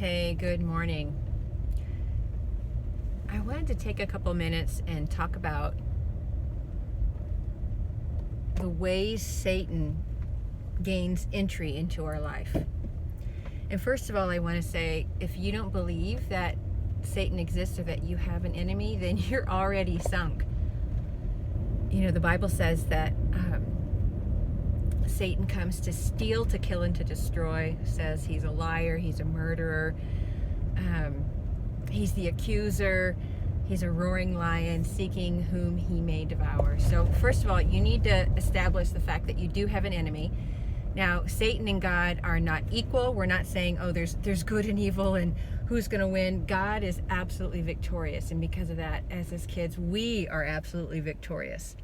Hey, good morning. I wanted to take a couple minutes and talk about the ways Satan gains entry into our life. And first of all, I want to say, if you don't believe that Satan exists or that you have an enemy, then you're already sunk. You know, the Bible says that Satan comes to steal, to kill, and to destroy. Says he's a liar, he's a murderer, he's the accuser, he's a roaring lion seeking whom he may devour. So first of all, you need to establish the fact that you do have an enemy. Now, Satan and God are not equal. We're not saying, oh, there's good and evil and who's going to win. God is absolutely victorious, and because of that, as his kids, we are absolutely victorious.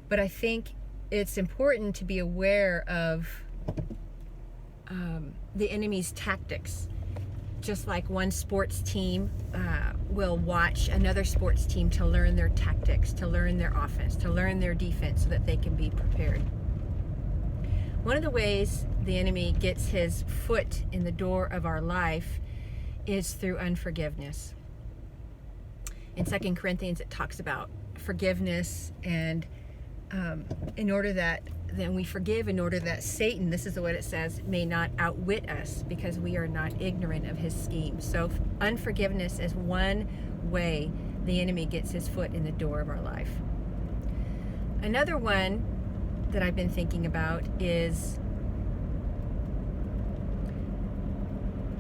But I think it's important to be aware of the enemy's tactics. Just like one sports team will watch another sports team to learn their tactics, to learn their offense, to learn their defense so that they can be prepared. One of the ways the enemy gets his foot in the door of our life is through unforgiveness. In 2 Corinthians, it talks about forgiveness, and in order that then we forgive, in order that Satan, this is what it says, may not outwit us, because we are not ignorant of his schemes. So unforgiveness is one way the enemy gets his foot in the door of our life. Another one that I've been thinking about is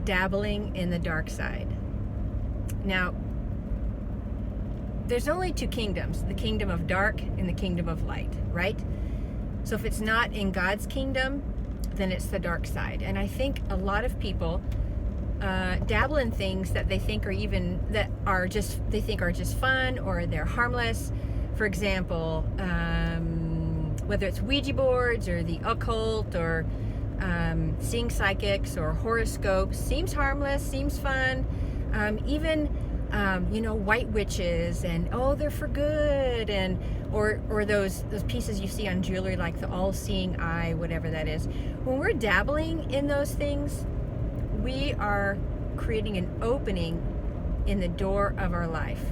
dabbling in the dark side. Now, there's only two kingdoms, the kingdom of dark and the kingdom of light, right? So if it's not in God's kingdom, then it's the dark side. And I think a lot of people dabble in things that they think are just fun, or they're harmless. For example, whether it's Ouija boards or the occult, or seeing psychics or horoscopes, seems harmless, seems fun. Even white witches, and they're for good, and or those pieces you see on jewelry, like the all-seeing eye, whatever that is. When we're dabbling in those things, we are creating an opening in the door of our life.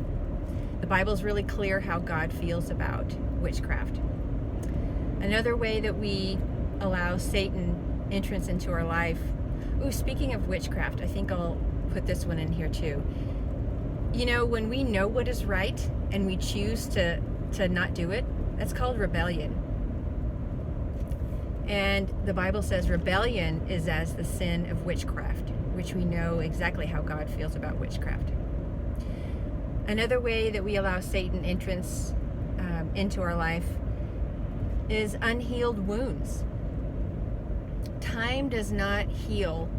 The Bible's really clear how God feels about witchcraft. Another way that we allow Satan entrance into our life. Speaking of witchcraft, I think I'll put this one in here too. You know, when we know what is right and we choose to not do it, that's called rebellion. And the Bible says rebellion is as the sin of witchcraft, which we know exactly how God feels about witchcraft. Another way that we allow Satan entrance into our life is unhealed wounds. Time does not heal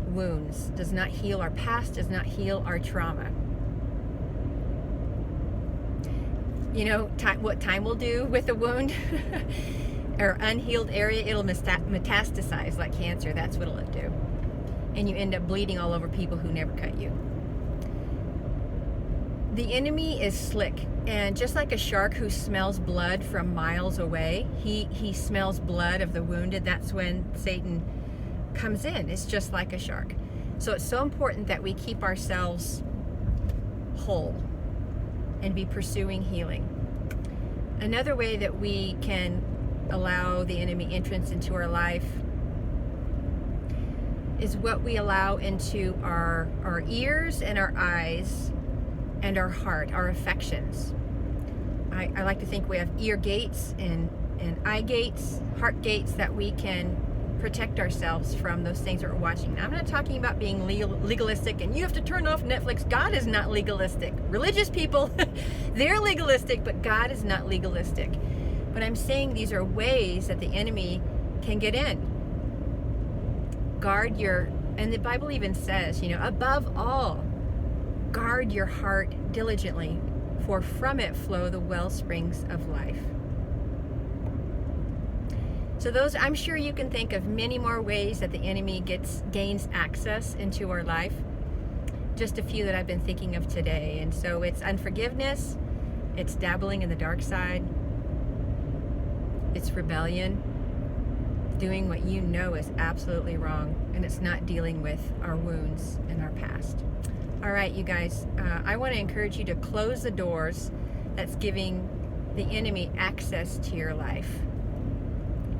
wounds, does not heal our past, does not heal our trauma. You know, what time will do with a wound or unhealed area, it'll metastasize like cancer. That's what it'll do. And you end up bleeding all over people who never cut you. The enemy is slick, and just like a shark who smells blood from miles away, he smells blood of the wounded. That's when Satan comes in. It's just like a shark. So it's so important that we keep ourselves whole and be pursuing healing. Another way that we can allow the enemy entrance into our life is what we allow into our ears and our eyes and our heart, our affections. I like to think we have ear gates and eye gates, heart gates, that we can protect ourselves from those things that we're watching. Now, I'm not talking about being legalistic and you have to turn off Netflix. God is not legalistic. Religious people, they're legalistic, but God is not legalistic. But I'm saying these are ways that the enemy can get in. And the Bible even says, above all, guard your heart diligently, for from it flow the well springs of life. So I'm sure you can think of many more ways that the enemy gains access into our life. Just a few that I've been thinking of today. And so it's unforgiveness, it's dabbling in the dark side, it's rebellion, doing what you know is absolutely wrong, and it's not dealing with our wounds and our past. All right, you guys, I want to encourage you to close the doors that's giving the enemy access to your life.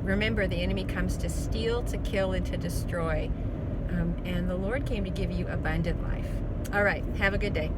Remember, the enemy comes to steal, to kill, and to destroy. And the Lord came to give you abundant life. All right, have a good day.